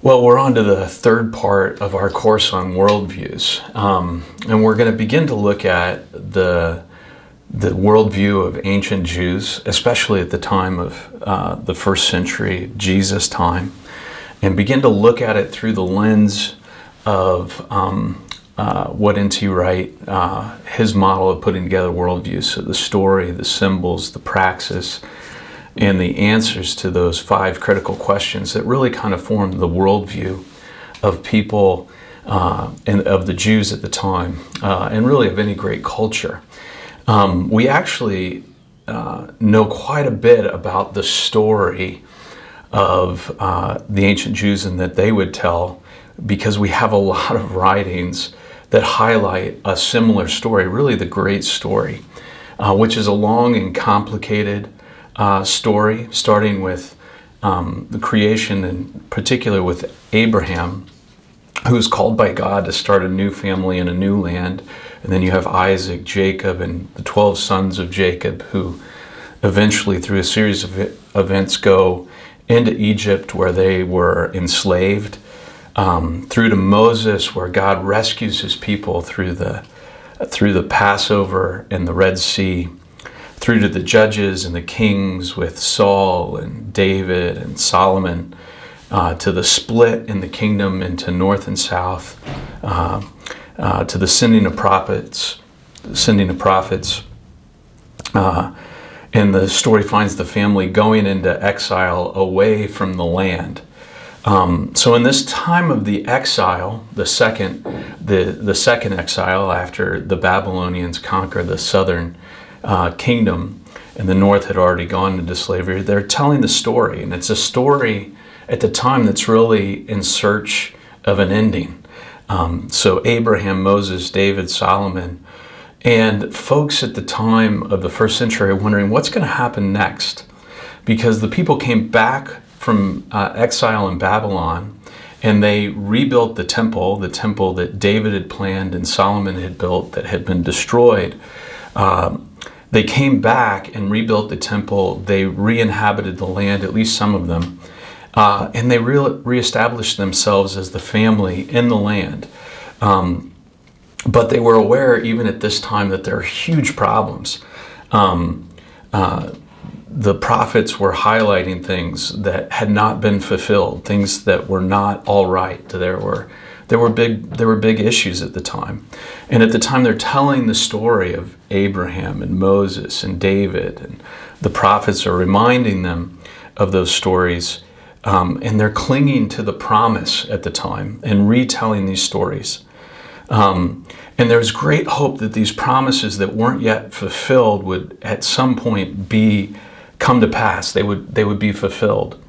Well, we're on to the third part of our course on worldviews, and we're going to begin to look at the worldview of ancient Jews, especially at the time of the first century Jesus time, and begin to look at it through the lens of what N.T. Wright, his model of putting together worldviews, so the story, the symbols, the praxis, and the answers to those five critical questions that really kind of formed the worldview of people and of the Jews at the time, and really of any great culture. We actually know quite a bit about the story of the ancient Jews and that they would tell, because we have a lot of writings that highlight a similar story, really the great story, which is a long and complicated story, starting with the creation, in particular with Abraham, who's called by God to start a new family in a new land. And then you have Isaac, Jacob, and the 12 sons of Jacob, who eventually, through a series of events, go into Egypt, where they were enslaved, through to Moses, where God rescues his people through the Passover and the Red Sea, through to the judges and the kings with Saul and David and Solomon, to the split in the kingdom into north and south, to the sending of prophets, and the story finds the family going into exile away from the land. So in this time of the exile, the second exile after the Babylonians conquer the southern kingdom, and the north had already gone into slavery, they're telling the story, and it's a story at the time that's really in search of an ending. So Abraham, Moses, David, Solomon, and folks at the time of the first century are wondering what's going to happen next, because the people came back from exile in Babylon, and they rebuilt the temple that David had planned and Solomon had built that had been destroyed. They came back and rebuilt the temple. They re-inhabited the land, at least some of them, and they reestablished themselves as the family in the land. But they were aware, even at this time, that there are huge problems. The prophets were highlighting things that had not been fulfilled, things that were not all right. There were big issues at the time. And at the time they're telling the story of Abraham and Moses and David, and the prophets are reminding them of those stories, and they're clinging to the promise at the time and retelling these stories. And there's great hope that these promises that weren't yet fulfilled would at some point come to pass. They would be fulfilled.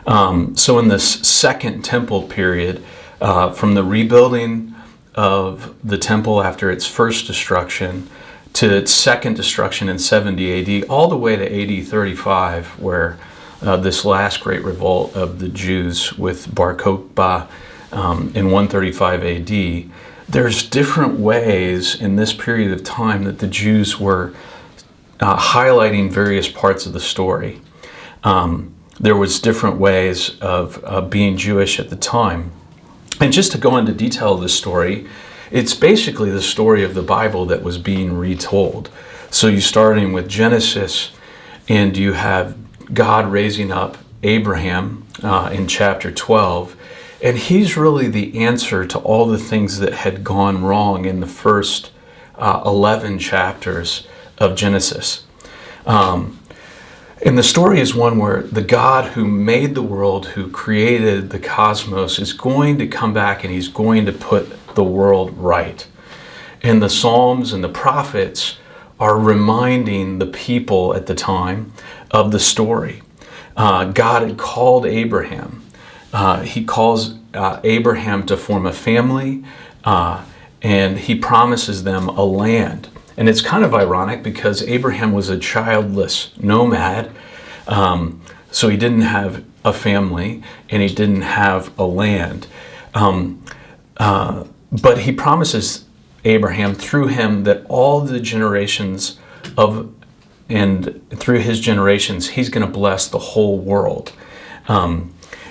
So in this second temple period, from the rebuilding of the temple after its first destruction to its second destruction in 70 AD, all the way to AD 35, where this last great revolt of the Jews with Bar Kokhba in 135 AD, there's different ways in this period of time that the Jews were highlighting various parts of the story. There was different ways of being Jewish at the time. And just to go into detail of this story, it's basically the story of the Bible that was being retold. So you're starting with Genesis, and you have God raising up Abraham in chapter 12, and he's really the answer to all the things that had gone wrong in the first 11 chapters of Genesis. And the story is one where the God who made the world, who created the cosmos, is going to come back and he's going to put the world right. And the Psalms and the prophets are reminding the people at the time of the story. God had called Abraham. He calls Abraham to form a family, and he promises them a land. And it's kind of ironic because Abraham was a childless nomad, so he didn't have a family and he didn't have a land. But he promises Abraham through him that all the generations and through his generations, he's going to bless the whole world.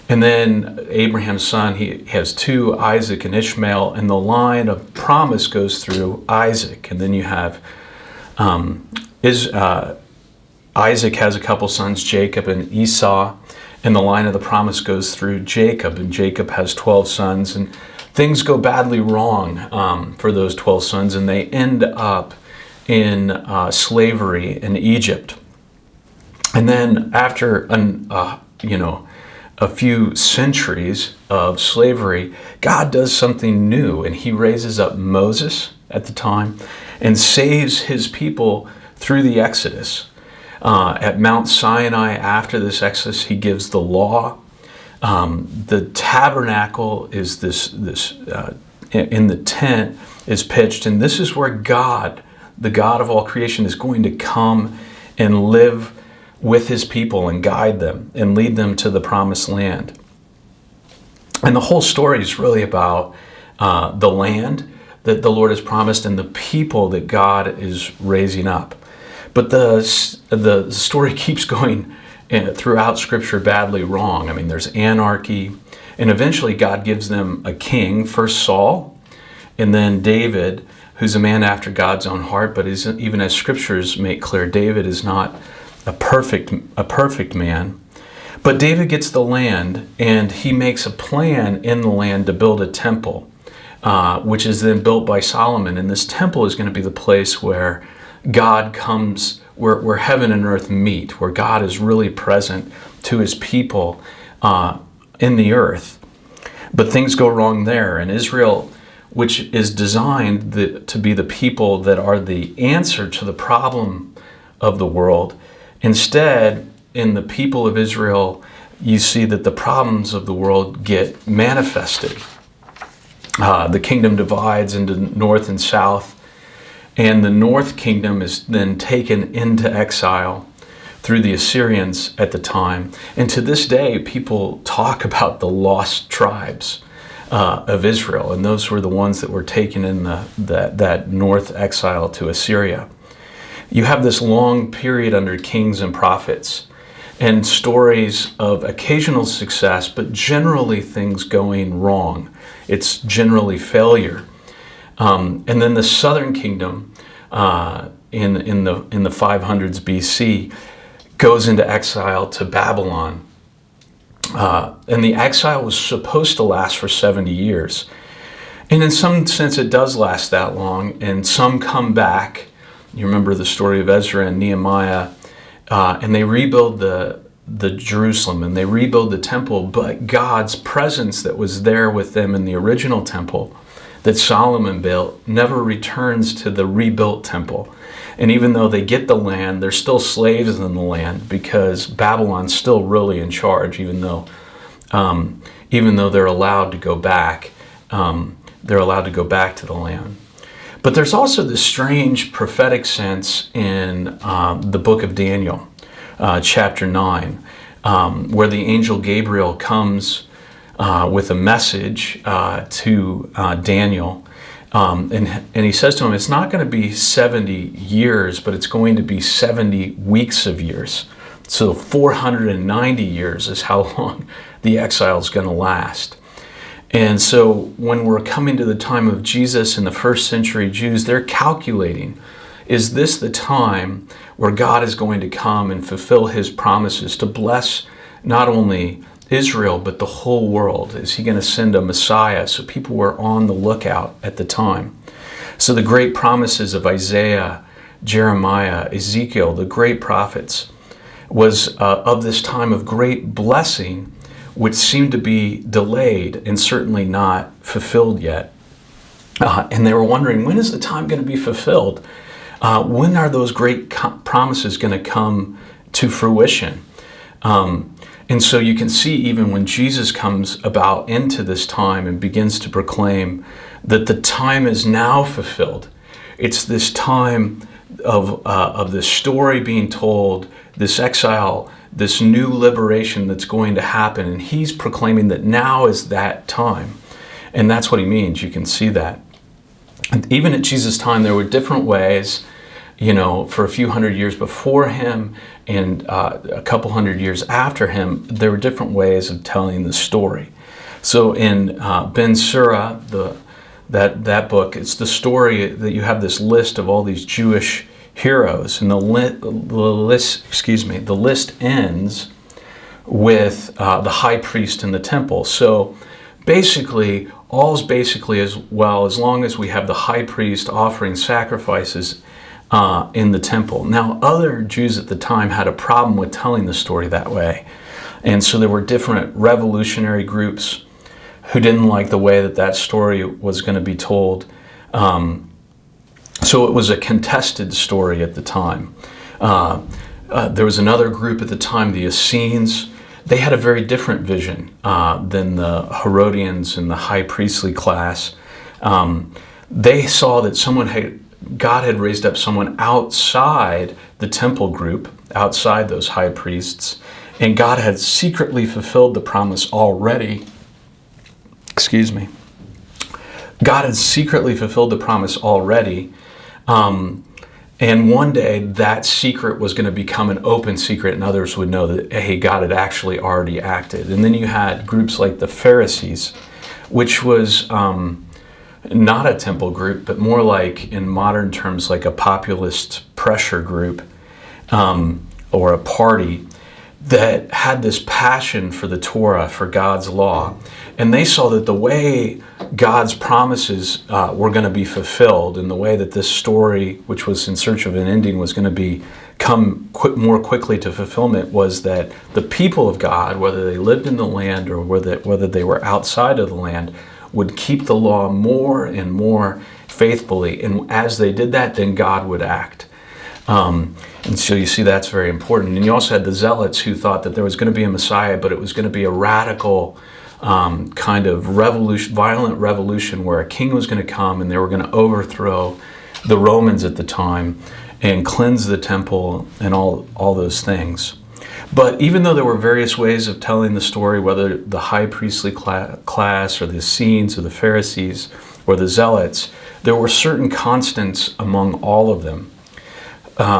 And then Abraham's son, he has two, Isaac and Ishmael, and the line of promise goes through Isaac. And then you have Isaac has a couple sons, Jacob and Esau, and the line of the promise goes through Jacob, and Jacob has 12 sons, and things go badly wrong for those 12 sons, and they end up in slavery in Egypt. And then after a few centuries of slavery, God does something new, and he raises up Moses at the time and saves his people through the Exodus. At Mount Sinai, after this Exodus, he gives the law. The tabernacle is this in the tent is pitched, and this is where God, the God of all creation, is going to come and live with his people and guide them and lead them to the promised land. And the whole story is really about the land that the Lord has promised and the people that God is raising up. But the story keeps going throughout Scripture badly wrong. I mean, there's anarchy, and eventually God gives them a king, first Saul, and then David, who's a man after God's own heart, but even as Scriptures make clear, David is not a perfect man. But David gets the land, and he makes a plan in the land to build a temple, which is then built by Solomon. And this temple is going to be the place where God comes, where heaven and earth meet, where God is really present to his people in the earth. But things go wrong there, and Israel, which is designed to be the people that are the answer to the problem of the world, instead, in the people of Israel, you see that the problems of the world get manifested. The kingdom divides into north and south, and the north kingdom is then taken into exile through the Assyrians at the time. And to this day, people talk about the lost tribes of Israel, and those were the ones that were taken in that north exile to Assyria. You have this long period under kings and prophets and stories of occasional success, but generally things going wrong. It's generally failure. And then the southern kingdom in the 500s BC goes into exile to Babylon. And the exile was supposed to last for 70 years. And in some sense it does last that long, and some come back. You remember the story of Ezra and Nehemiah, and they rebuild the Jerusalem, and they rebuild the temple, but God's presence that was there with them in the original temple that Solomon built never returns to the rebuilt temple. And even though they get the land, they're still slaves in the land because Babylon's still really in charge, even though they're allowed to go back. They're allowed to go back to the land. But there's also this strange prophetic sense in the book of Daniel, chapter 9, where the angel Gabriel comes with a message to Daniel. And he says to him, it's not going to be 70 years, but it's going to be 70 weeks of years. So 490 years is how long the exile is going to last. And so when we're coming to the time of Jesus and the first century Jews, they're calculating, is this the time where God is going to come and fulfill his promises to bless not only Israel, but the whole world? Is he going to send a Messiah? So people were on the lookout at the time. So the great promises of Isaiah, Jeremiah, Ezekiel, the great prophets, was of this time of great blessing, which seemed to be delayed and certainly not fulfilled yet. And they were wondering, when is the time going to be fulfilled? When are those great promises going to come to fruition? And so you can see even when Jesus comes about into this time and begins to proclaim that the time is now fulfilled. It's this time of this story being told, this exile, this new liberation that's going to happen. And he's proclaiming that now is that time. And that's what he means. You can see that. And even at Jesus' time, there were different ways for a few hundred years before him and a couple hundred years after him, there were different ways of telling the story. So in Ben Sura, that book, it's the story that you have this list of all these Jewish heroes, and the list ends with the high priest in the temple. So basically, as long as we have the high priest offering sacrifices in the temple. Now, other Jews at the time had a problem with telling the story that way. And so there were different revolutionary groups who didn't like the way that story was going to be told. So it was a contested story at the time. There was another group at the time, the Essenes. They had a very different vision than the Herodians and the high priestly class. They saw that God had raised up someone outside the temple group, outside those high priests, and God had secretly fulfilled the promise already. God had secretly fulfilled the promise already, and one day that secret was going to become an open secret, and others would know that, hey, God had actually already acted. And then you had groups like the Pharisees, which was not a temple group, but more like, in modern terms, like a populist pressure group or a party that had this passion for the Torah, for God's law. And they saw that the way God's promises were going to be fulfilled, and the way that this story, which was in search of an ending, was going to come more quickly to fulfillment, was that the people of God, whether they lived in the land or whether they were outside of the land, would keep the law more and more faithfully. And as they did that, then God would act. And so you see that's very important. And you also had the Zealots, who thought that there was going to be a Messiah, but it was going to be a radical kind of violent revolution, where a king was going to come and they were going to overthrow the Romans at the time and cleanse the temple and all those things. But even though there were various ways of telling the story, whether the high priestly class or the Essenes or the Pharisees or the Zealots, there were certain constants among all of them.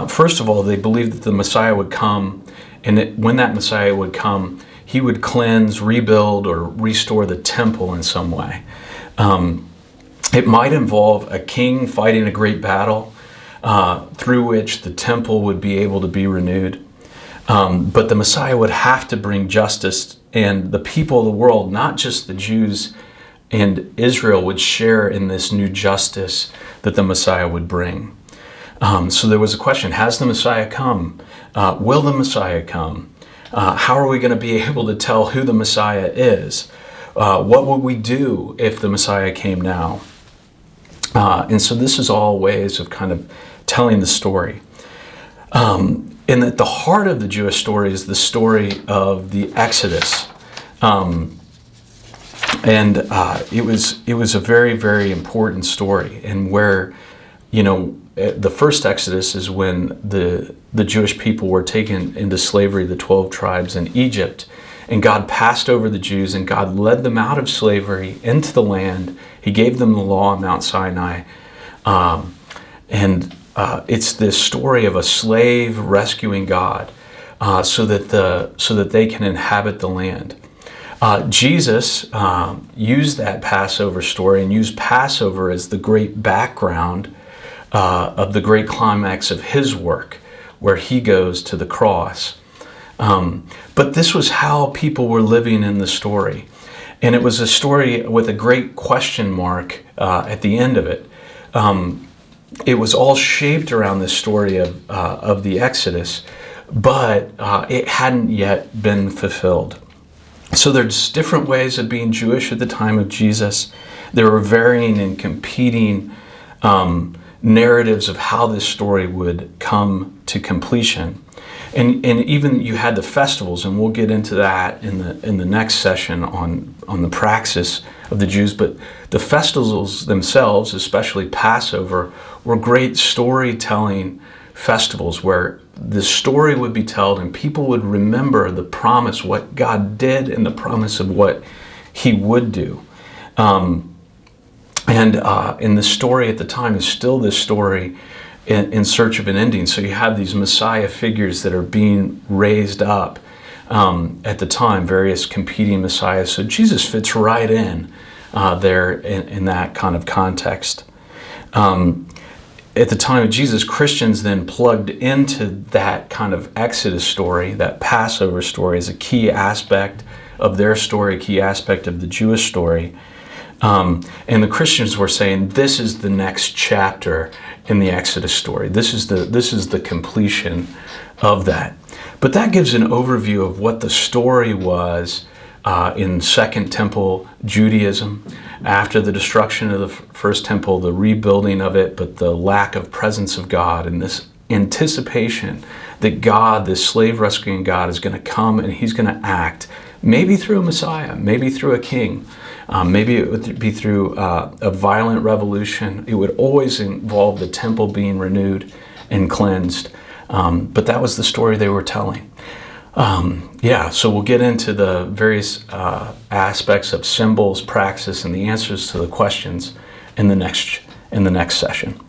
First of all, they believed that the Messiah would come, and when that Messiah would come, he would cleanse, rebuild, or restore the temple in some way. It might involve a king fighting a great battle through which the temple would be able to be renewed. But the Messiah would have to bring justice, and the people of the world, not just the Jews and Israel, would share in this new justice that the Messiah would bring. So there was a question: has the Messiah come? Will the Messiah come? How are we going to be able to tell who the Messiah is? What would we do if the Messiah came now? And so this is all ways of kind of telling the story. And at the heart of the Jewish story is the story of the Exodus. It was a very, very important story, and where, the first Exodus is when the Jewish people were taken into slavery, the 12 tribes in Egypt, and God passed over the Jews, and God led them out of slavery into the land. He gave them the law on Mount Sinai. It's this story of a slave rescuing God so that they can inhabit the land. Jesus used that Passover story and used Passover as the great background of the great climax of his work, where he goes to the cross. But this was how people were living in the story. And it was a story with a great question mark at the end of it. It was all shaped around this story of the Exodus, but it hadn't yet been fulfilled. So there's different ways of being Jewish at the time of Jesus. There were varying and competing narratives of how this story would come to completion. And even you had the festivals, and we'll get into that in the next session on the praxis of the Jews. But the festivals themselves, especially Passover, were great storytelling festivals where the story would be told and people would remember the promise, what God did, and the promise of what he would do. And the story at the time is still this story in search of an ending. So you have these Messiah figures that are being raised up at the time, various competing Messiahs. So Jesus fits right in there in that kind of context. At the time of Jesus, Christians then plugged into that kind of Exodus story, that Passover story, as a key aspect of their story, a key aspect of the Jewish story. And the Christians were saying, this is the next chapter in the Exodus story. This is the completion of that. But that gives an overview of what the story was in Second Temple Judaism, after the destruction of the First Temple, the rebuilding of it, but the lack of presence of God, and this anticipation that God, this slave rescuing God, is going to come and he's going to act, maybe through a Messiah, maybe through a king, maybe it would be through a violent revolution. It would always involve the temple being renewed and cleansed. But that was the story they were telling. So we'll get into the various aspects of symbols, praxis, and the answers to the questions in the next session.